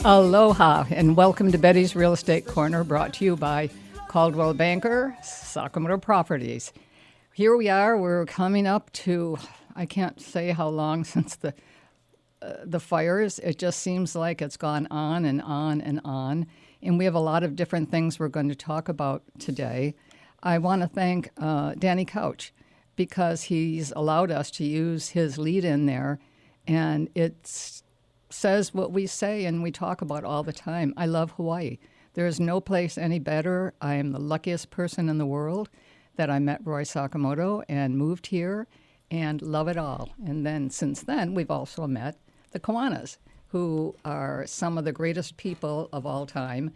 Aloha, and welcome to Betty's Real Estate Corner, brought to you by Coldwell Banker, Sakamoto Properties. Here we are, we're coming up to, I can't say how long since the fires. It just seems like it's gone on and on and on. And we have a lot of different things we're going to talk about today. I want to thank Danny Couch because he's allowed us to use his lead in there, and it says what we say and we talk about all the time. I love Hawaii. There is no place any better. I am the luckiest person in the world that I met Roy Sakamoto and moved here and love it all. And then since then, we've also met the Kuwanas, who are some of the greatest people of all time.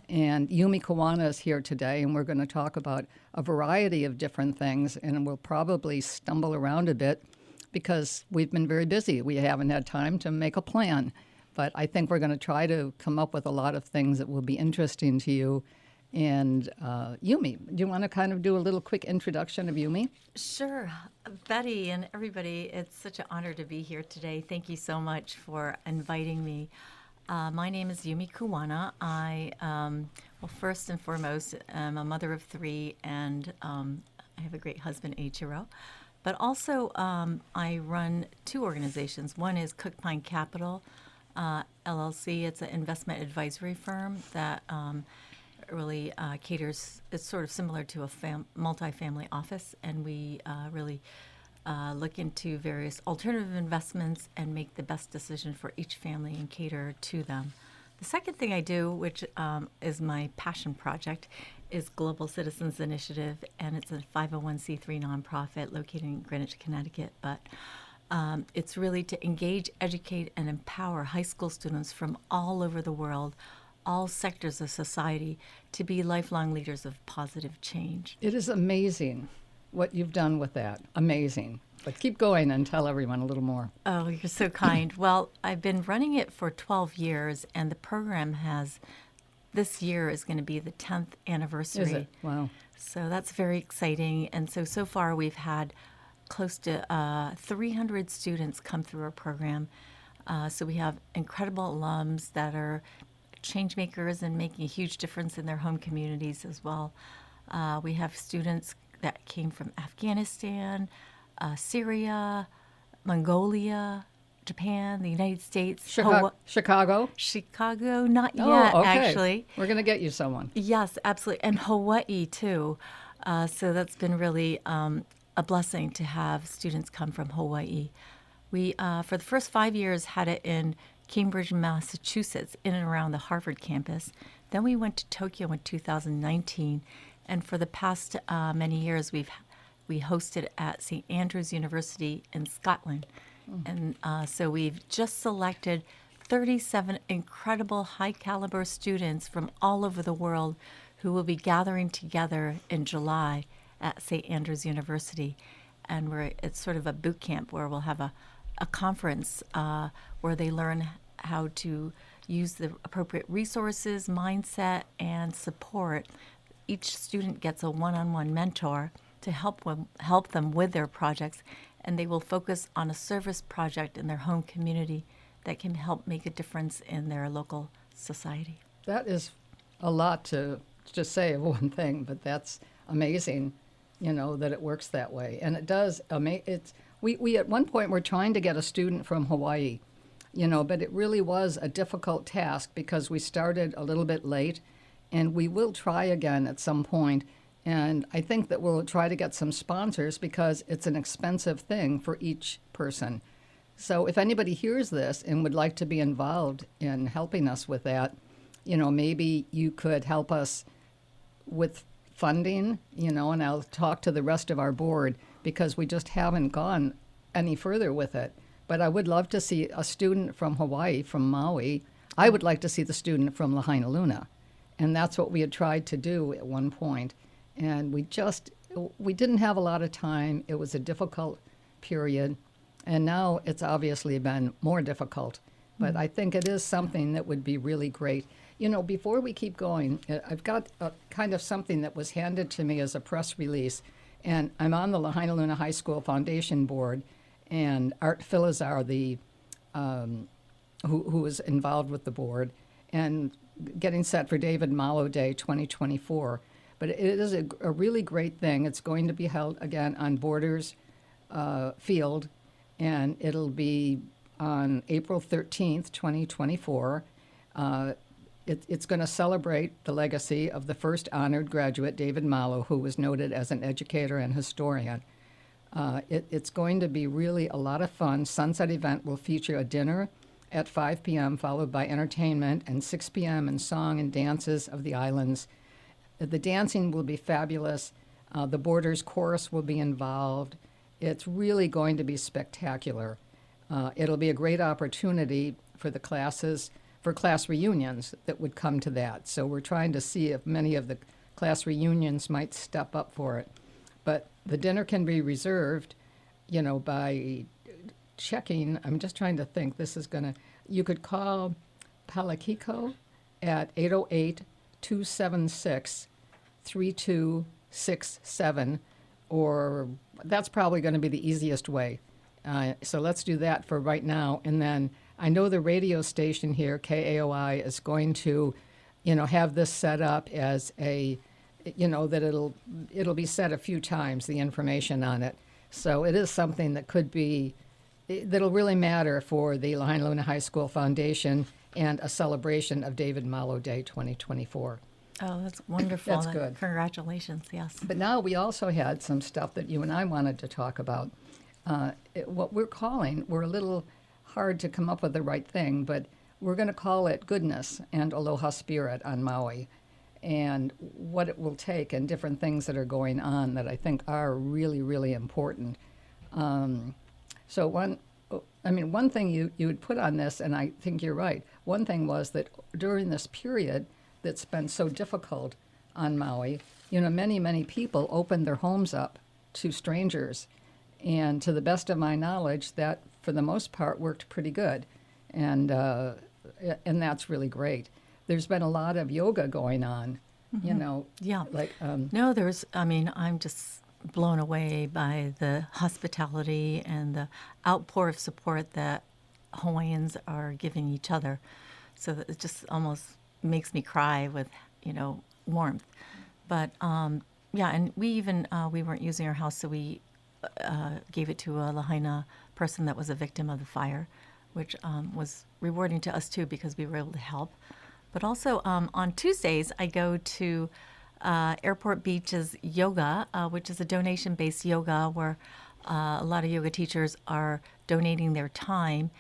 And Yumi Kuwana is here today, and we're going to talk about a variety of different things, and we'll probably stumble around a bit because we've been very busy. We haven't had time to make a plan. But I think we're going to try to come up with a lot of things that will be interesting to you. And Yumi, do you want to kind of do a little quick introduction of Yumi? Sure. Betty and everybody, it's such an honor to be here today. Thank you so much for inviting me. My name is Yumi Kuwana. Well, first and foremost, I'm a mother of three, and I have a great husband, Eiichiro. But also, I run two organizations. One is Cook Pine Capital, LLC. It's an investment advisory firm that really caters. It's sort of similar to a multifamily office, and we really look into various alternative investments and make the best decision for each family and cater to them. The second thing I do, which is my passion project, is Global Citizens Initiative, and it's a 501c3 nonprofit located in Greenwich, Connecticut. But it's really to engage, educate, and empower high school students from all over the world, all sectors of society, to be lifelong leaders of positive change. It is amazing what you've done with that. Amazing. But keep going and tell everyone a little more. Oh, you're so kind. Well, I've been running it for 12 years, and the program this year is going to be the 10th anniversary. Is it? Wow. So that's very exciting. And so far we've had close to 300 students come through our program. So we have incredible alums that are change makers and making a huge difference in their home communities as well. We have students that came from Afghanistan, Syria, Mongolia, Japan, the United States. Chicago? Chicago, not yet, okay. Actually. We're going to get you someone. Yes, absolutely. And Hawaii, too. So that's been really a blessing to have students come from Hawaii. We, for the first 5 years, had it in Cambridge, Massachusetts, in and around the Harvard campus. Then we went to Tokyo in 2019. And for the past many years, we hosted at St. Andrews University in Scotland. And so we've just selected 37 incredible high-caliber students from all over the world who will be gathering together in July at St. Andrews University. And it's sort of a boot camp where we'll have a conference where they learn how to use the appropriate resources, mindset, and support. Each student gets a one-on-one mentor to help them with their projects, and they will focus on a service project in their home community that can help make a difference in their local society. That is a lot to just say of one thing, but that's amazing, that it works that way. And it does, we at one point were trying to get a student from Hawaii, but it really was a difficult task because we started a little bit late, and we will try again at some point. And I think that we'll try to get some sponsors because it's an expensive thing for each person. So if anybody hears this and would like to be involved in helping us with that, maybe you could help us with funding, and I'll talk to the rest of our board because we just haven't gone any further with it. But I would love to see a student from Hawaii, from Maui. I would like to see the student from Lahainaluna. And that's what we had tried to do at one point. And we didn't have a lot of time. It was a difficult period. And now it's obviously been more difficult. But I think it is something that would be really great. Before we keep going, I've got a kind of something that was handed to me as a press release. And I'm on the Lahainaluna High School Foundation Board. And Art Filazar, who is involved with the board. and getting set for David Malo Day 2024. But it is a really great thing. It's going to be held again on Borders Field, and it'll be on April 13th, 2024. It's going to celebrate the legacy of the first honored graduate, David Malo, who was noted as an educator and historian. It's going to be really a lot of fun. Sunset event will feature a dinner at 5 p.m., followed by entertainment, and 6 p.m. and song and dances of the islands. The dancing will be fabulous. The Borders chorus will be involved. It's really going to be spectacular. It'll be a great opportunity for the classes, for class reunions that would come to that. So we're trying to see if many of the class reunions might step up for it. But the dinner can be reserved, by checking. I'm just trying to think. You could call Palakiko at 808-276-3267, or that's probably going to be the easiest way. So let's do that for right now. And then I know the radio station here, KAOI, is going to, have this set up as a, that it'll be said a few times, the information on it. So it is something that that'll really matter for the Lahainaluna High School Foundation and a celebration of David Malo Day 2024. Oh, that's wonderful. That's good. Congratulations, yes. But now we also had some stuff that you and I wanted to talk about. What we're a little hard to come up with the right thing, but we're going to call it Goodness and Aloha Spirit on Maui, and what it will take and different things that are going on that I think are really, really important. So one thing you would put on this, and I think you're right, one thing was that during this period that's been so difficult on Maui, many, many people opened their homes up to strangers. And to the best of my knowledge, that for the most part worked pretty good. And that's really great. There's been a lot of yoga going on, Yeah. like, No, I'm just blown away by the hospitality and the outpour of support that Hawaiians are giving each other. So that it just almost makes me cry with, warmth. But and we weren't using our house, so we gave it to a Lahaina person that was a victim of the fire, which was rewarding to us too because we were able to help. But also on Tuesdays, I go to Airport Beach's yoga, which is a donation-based yoga where a lot of yoga teachers are donating their time,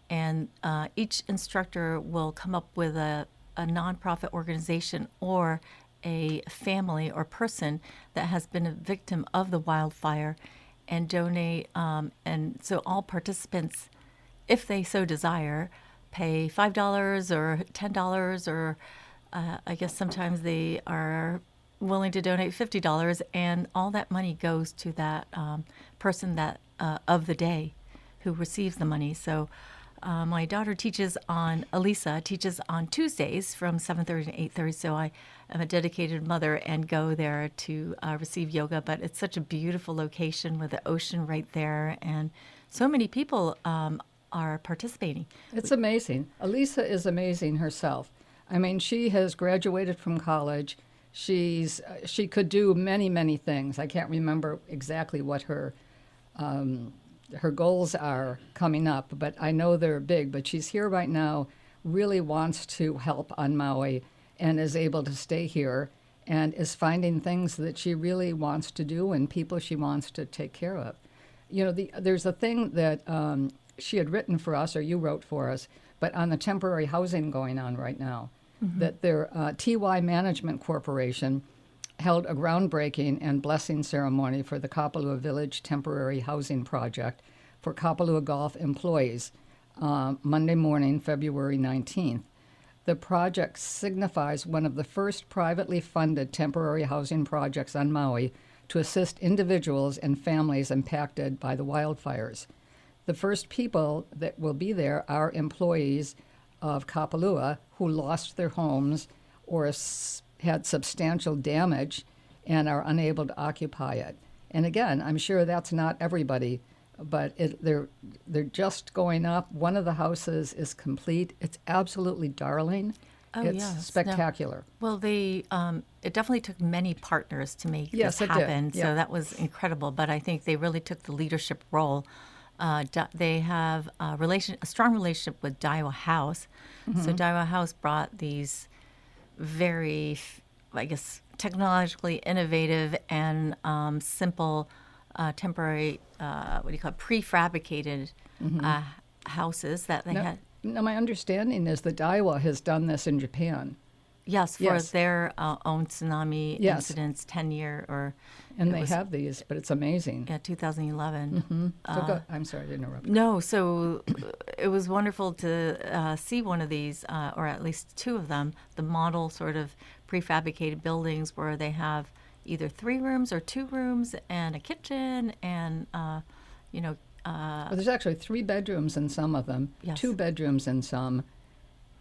and each instructor will come up with a nonprofit organization or a family or person that has been a victim of the wildfire and donate. And so all participants, if they so desire, pay $5 or $10, or I guess sometimes they are willing to donate $50, and all that money goes to that person that of the day who receives the money. So my daughter Elisa teaches on Tuesdays from 7:30 to 8:30, so I am a dedicated mother and go there to receive yoga. But it's such a beautiful location with the ocean right there, and so many people are participating. It's amazing. Elisa is amazing herself. I mean, she has graduated from college. She could do many, many things. I can't remember exactly what her goals are coming up, but I know they're big. But she's here right now, really wants to help on Maui, and is able to stay here, and is finding things that she really wants to do and people she wants to take care of. There's a thing that she had written for us, or you wrote for us, but on the temporary housing going on right now, that their TY Management Corporation held a groundbreaking and blessing ceremony for the Kapalua Village Temporary Housing Project for Kapalua Golf employees Monday morning, February 19th. The project signifies one of the first privately funded temporary housing projects on Maui to assist individuals and families impacted by the wildfires. The first people that will be there are employees of Kapalua who lost their homes or had substantial damage and are unable to occupy it. And again, I'm sure that's not everybody, but they're just going up. One of the houses is complete. It's absolutely darling. Oh, It's yes. No. spectacular. Well, it definitely took many partners to make Yes, this it did. happen. Yep. So that was incredible. But I think they really took the leadership role. They have a strong relationship with Daiwa House. So Daiwa House brought these very, I guess, technologically innovative and simple, temporary, what do you call it, prefabricated houses that they had. Now, my understanding is that Daiwa has done this in Japan. Yes, for Yes. their own tsunami Yes. incidents, 10-year or And it they was, have these, but it's amazing. yeah, 2011. So go, I'm sorry to interrupt. No, so it was wonderful to see one of these, or at least two of them, the model sort of prefabricated buildings where they have either 3 rooms or 2 rooms and a kitchen and, you know, Well, there's actually 3 bedrooms in some of them, Yes. 2 bedrooms in some,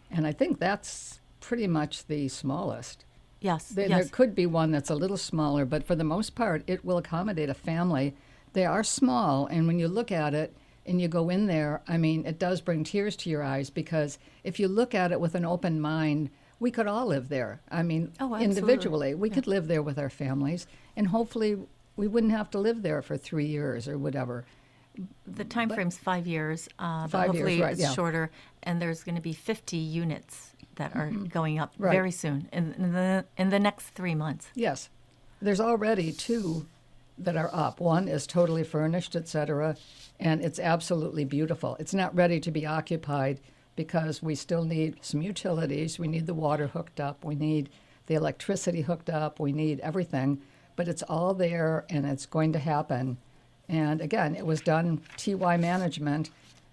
and I think that's pretty much the smallest. yes, There yes. could be one that's a little smaller, but for the most part, it will accommodate a family. They are small, and when you look at it and you go in there, I mean, it does bring tears to your eyes because if you look at it with an open mind, we could all live there. I mean, Oh, absolutely. individually, we Yeah. could live there with our families, and hopefully we wouldn't have to live there for 3 years or whatever. The time frame's 5 years, but 5 years, hopefully right, it's yeah. shorter, and there's going to be 50 units that are going up Right. very soon in the next 3 months. Yes. There's already 2 that are up. One is totally furnished, et cetera, and it's absolutely beautiful. It's not ready to be occupied because we still need some utilities. We need the water hooked up. We need the electricity hooked up. We need everything. But it's all there, and it's going to happen. And again, it was done, TY Management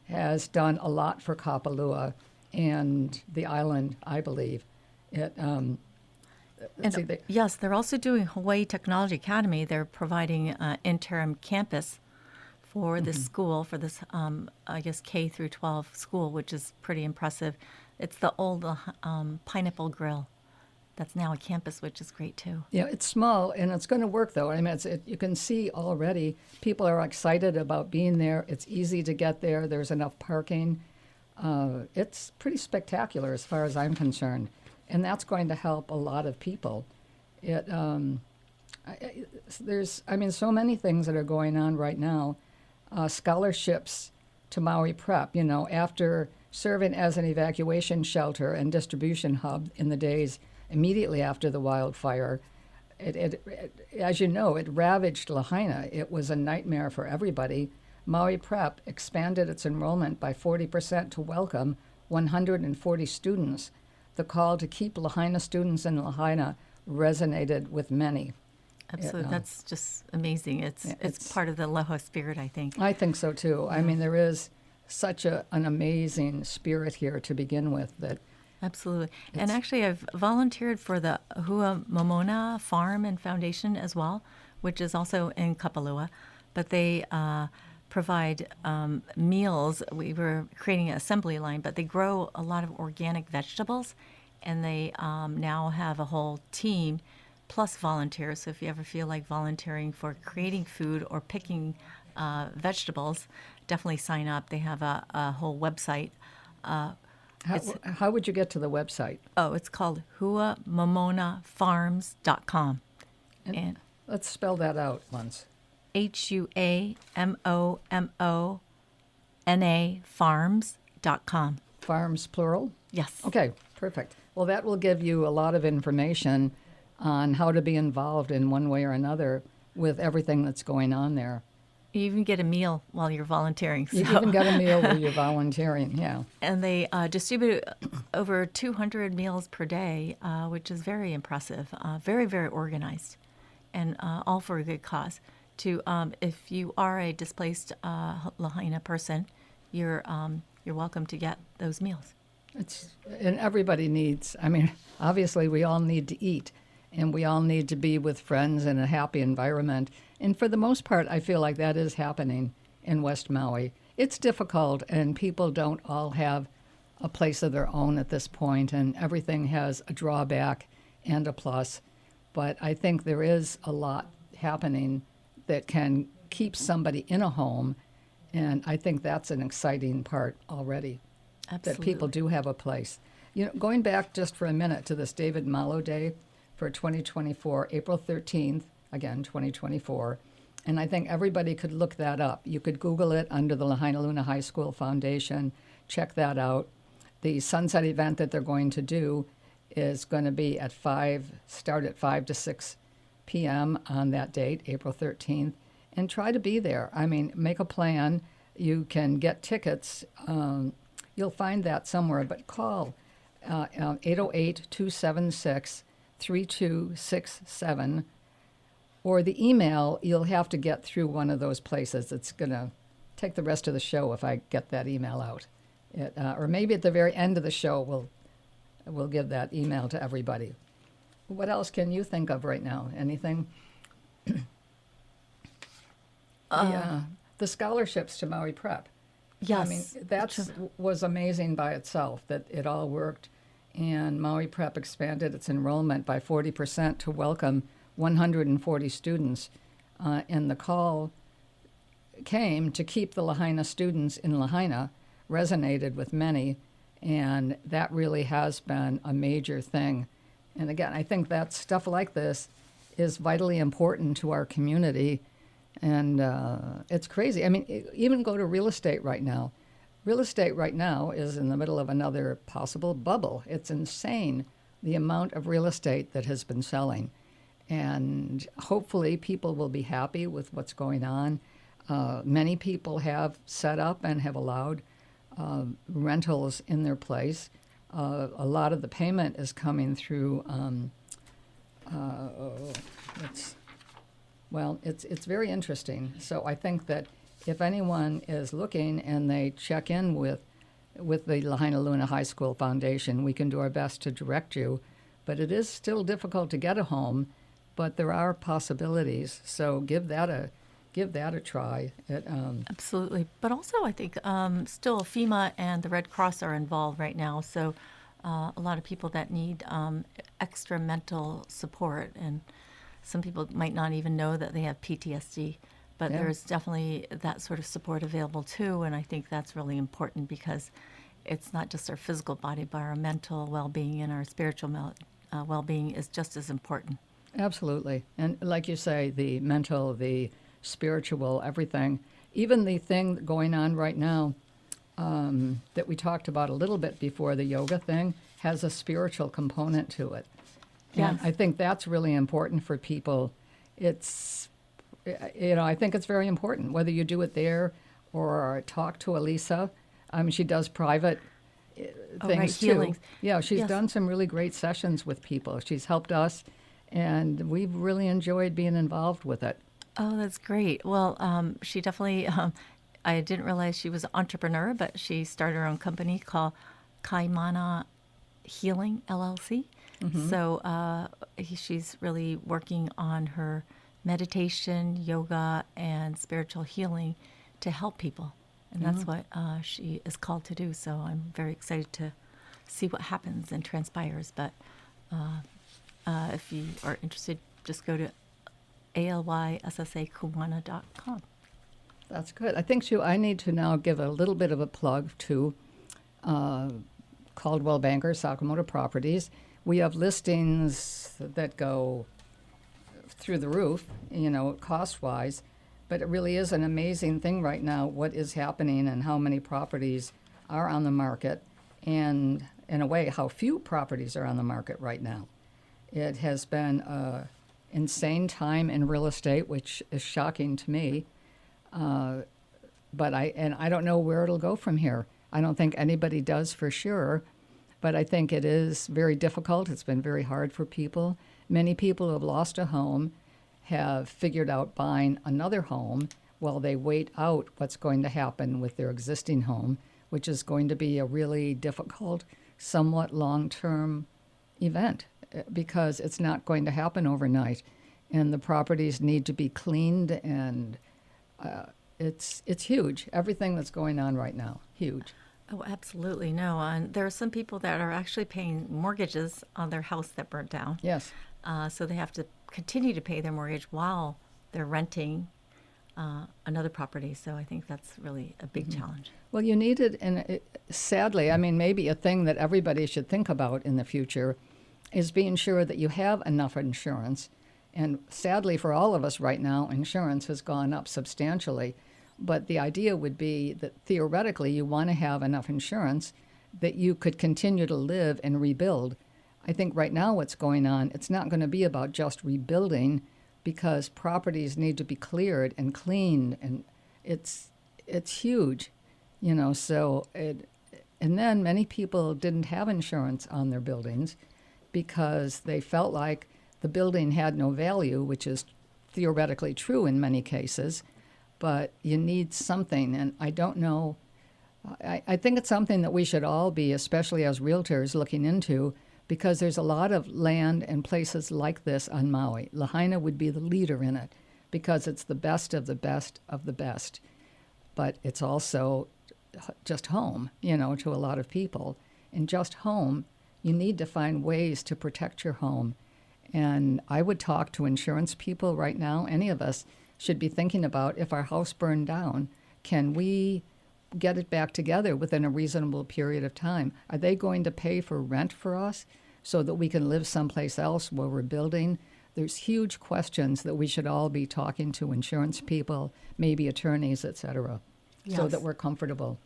has done a lot for Kapalua and the island, I believe. It, let's see, And they, yes, they're also doing Hawaii Technology Academy. They're providing an interim campus for this school, for this, I guess, K through 12 school, which is pretty impressive. It's the old Pineapple Grill. That's now a campus, which is great too. Yeah, it's small and it's going to work though. I mean, you can see already people are excited about being there. It's easy to get there. There's enough parking. It's pretty spectacular as far as I'm concerned, and that's going to help a lot of people. There's, I mean, so many things that are going on right now. Scholarships to Maui Prep. You know, after serving as an evacuation shelter and distribution hub in the days immediately after the wildfire, as you know, it ravaged Lahaina. It was a nightmare for everybody. Maui Prep expanded its enrollment by 40% to welcome 140 students. The call to keep Lahaina students in Lahaina resonated with many. Absolutely, that's just amazing. It's it's- part of the Aloha spirit, I think. I think so too. I mean, there is such an amazing spirit here to begin with that. Absolutely. And actually, I've volunteered for the Hua Momona Farm and Foundation as well, which is also in Kapalua. But they provide meals. We were creating an assembly line, but they grow a lot of organic vegetables. And they now have a whole team plus volunteers. So if you ever feel like volunteering for creating food or picking vegetables, definitely sign up. They have a whole website. How would you get to the website? It's called huamomonafarms.com. And Let's spell that out once. HUAMOMONA farms.com. Farms plural? Yes. Okay, perfect. Well, that will give you a lot of information on how to be involved in one way or another with everything that's going on there. You even get a meal while you're volunteering. You so- even got a meal while you're volunteering, yeah. And they distribute over 200 meals per day, which is very impressive, very, very organized, and all for a good cause. If you are a displaced Lahaina person, you're welcome to get those meals. And everybody needs, I mean, obviously we all need to eat, and we all need to be with friends in a happy environment. And for the most part, I feel like that is happening in West Maui. It's difficult, and people don't all have a place of their own at this point, and everything has a drawback and a plus. But I think there is a lot happening that can keep somebody in a home, and I think that's an exciting part already. Absolutely. That people do have a place. Going back just for a minute to this David Malo Day for 2024, April 13th, again, 2024, and I think everybody could look that up. You could Google it under the Lahainaluna High School Foundation, check that out. The sunset event that they're going to do is going to be start at 5 to 6 p.m. on that date, April 13th, and try to be there. I mean, make a plan. You can get tickets. You'll find that somewhere, but call 808-276-3267, or the email you'll have to get through one of those places. It's going to take the rest of the show if I get that email out. Or maybe at the very end of the show we'll give that email to everybody. What else can you think of right now? Anything? The scholarships to Maui Prep. Yes. I mean, that was amazing by itself, that it all worked. And Maui Prep expanded its enrollment by 40% to welcome 140 students. And the call came to keep the Lahaina students in Lahaina, resonated with many. And that really has been a major thing. And again, I think that stuff like this is vitally important to our community. And it's crazy. I mean, even go to real estate right now. Real estate right now is in the middle of another possible bubble. It's insane, the amount of real estate that has been selling. And hopefully people will be happy with what's going on. Many people have set up and have allowed rentals in their place. A lot of the payment is coming through, it's very interesting. So I think that if anyone is looking and they check in with the Lahainaluna High School Foundation, we can do our best to direct you. But it is still difficult to get a home, but there are possibilities. So give that a try. Absolutely. But also, I think still FEMA and the Red Cross are involved right now. So a lot of people that need extra mental support, and some people might not even know that they have PTSD. But there's definitely that sort of support available too. And I think that's really important, because it's not just our physical body, but our mental well-being and our spiritual well-being is just as important. Absolutely. And like you say, the mental, the spiritual, everything. Even the thing going on right now that we talked about a little bit before, the yoga thing, has a spiritual component to it. Yes. And I think that's really important for people. It's, I think it's very important, whether you do it there or talk to Elisa. She does private things too. Healings. Yeah, she's done some really great sessions with people. She's helped us, and we've really enjoyed being involved with it. Oh, that's great. Well, she definitely, I didn't realize she was an entrepreneur, but she started her own company called Kaimana Healing, LLC. Mm-hmm. So she's really working on her meditation, yoga, and spiritual healing to help people. And that's what she is called to do. So I'm very excited to see what happens and transpires. But if you are interested, just go to ALYSSAKuwana.com. That's good. I think, too, I need to now give a little bit of a plug to Coldwell Banker, Sakamoto Properties. We have listings that go through the roof, cost-wise, but it really is an amazing thing right now, what is happening and how many properties are on the market, and in a way, how few properties are on the market right now. It has been an insane time in real estate, which is shocking to me. But I don't know where it'll go from here. I don't think anybody does for sure, but I think it is very difficult. It's been very hard for people. Many people who have lost a home have figured out buying another home while they wait out what's going to happen with their existing home, which is going to be a really difficult, somewhat long-term event, because it's not going to happen overnight. And the properties need to be cleaned, and it's huge. Everything that's going on right now, huge. Oh, absolutely. No. And there are some people that are actually paying mortgages on their house that burnt down. Yes. So they have to continue to pay their mortgage while they're renting another property. So I think that's really a big challenge. Well, you need it, and sadly, I mean, maybe a thing that everybody should think about in the future is being sure that you have enough insurance. And sadly, for all of us right now, insurance has gone up substantially. But the idea would be that theoretically, you want to have enough insurance that you could continue to live and rebuild. I think right now what's going on, it's not going to be about just rebuilding, because properties need to be cleared and cleaned, and it's huge, you know. So and then many people didn't have insurance on their buildings because they felt like the building had no value, which is theoretically true in many cases, but you need something. And I don't know, I think it's something that we should all be, especially as realtors, looking into, because there's a lot of land and places like this on Maui. Lahaina would be the leader in it because it's the best of the best of the best. But it's also just home, you know, to a lot of people. And just home, you need to find ways to protect your home. And I would talk to insurance people right now. Any of us should be thinking about, if our house burned down, can we get it back together within a reasonable period of time? Are they going to pay for rent for us so that we can live someplace else while we're building? There's huge questions that we should all be talking to insurance people, maybe attorneys, et cetera, so that we're comfortable.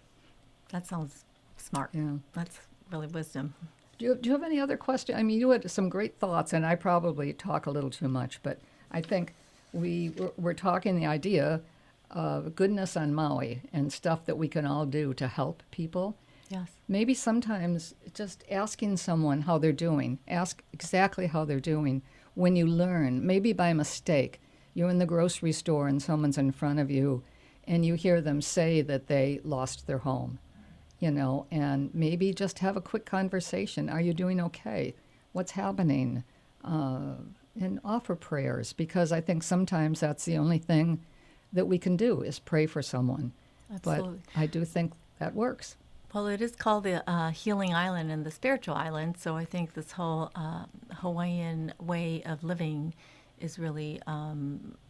That sounds smart. Yeah. That's really wisdom. Do you have any other questions? I mean, you had some great thoughts, and I probably talk a little too much, but I think we're talking the idea of goodness on Maui and stuff that we can all do to help people. Yes. Maybe sometimes just asking someone how they're doing, ask exactly how they're doing. When you learn, maybe by mistake, you're in the grocery store and someone's in front of you and you hear them say that they lost their home, you know, and maybe just have a quick conversation. Are you doing okay? What's happening? And offer prayers, because I think sometimes that's the only thing that we can do is pray for someone. Absolutely. But I do think that works. Well, it is called the healing island and the spiritual island. So I think this whole Hawaiian way of living is really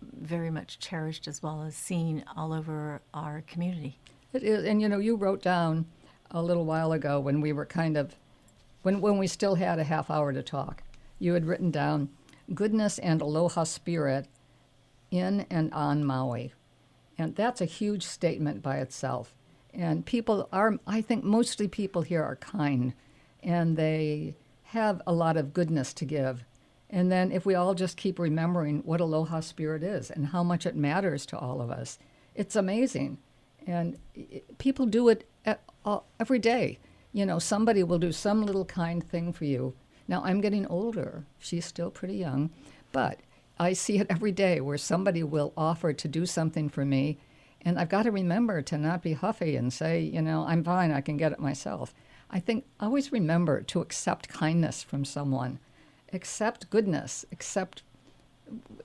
very much cherished, as well as seen all over our community. It is, and you know, you wrote down a little while ago when we were when we still had a half hour to talk, you had written down goodness and aloha spirit in and on Maui. And that's a huge statement by itself. And people are, I think mostly people here are kind, and they have a lot of goodness to give. And then if we all just keep remembering what aloha spirit is and how much it matters to all of us, it's amazing. And people do it every day. You know, somebody will do some little kind thing for you. Now, I'm getting older. She's still pretty young. But I see it every day where somebody will offer to do something for me. And I've got to remember to not be huffy and say, you know, I'm fine, I can get it myself. I think always remember to accept kindness from someone. Accept goodness. Accept.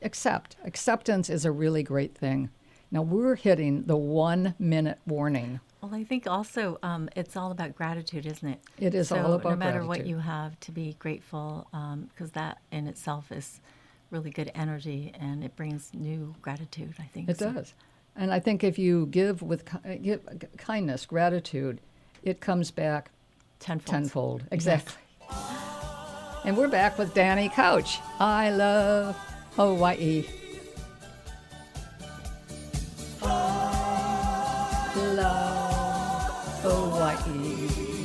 Acceptance is a really great thing. Now, we're hitting the 1 minute warning. Well, I think also it's all about gratitude, isn't it? It is so all about no matter gratitude. what you have, to be grateful, because that in itself is really good energy, and it brings new gratitude, I think. It does. And I think if you give with give kindness, gratitude, it comes back tenfold. Exactly. Yes. And we're back with Danny Couch. I love Hawaii. Love Hawaii.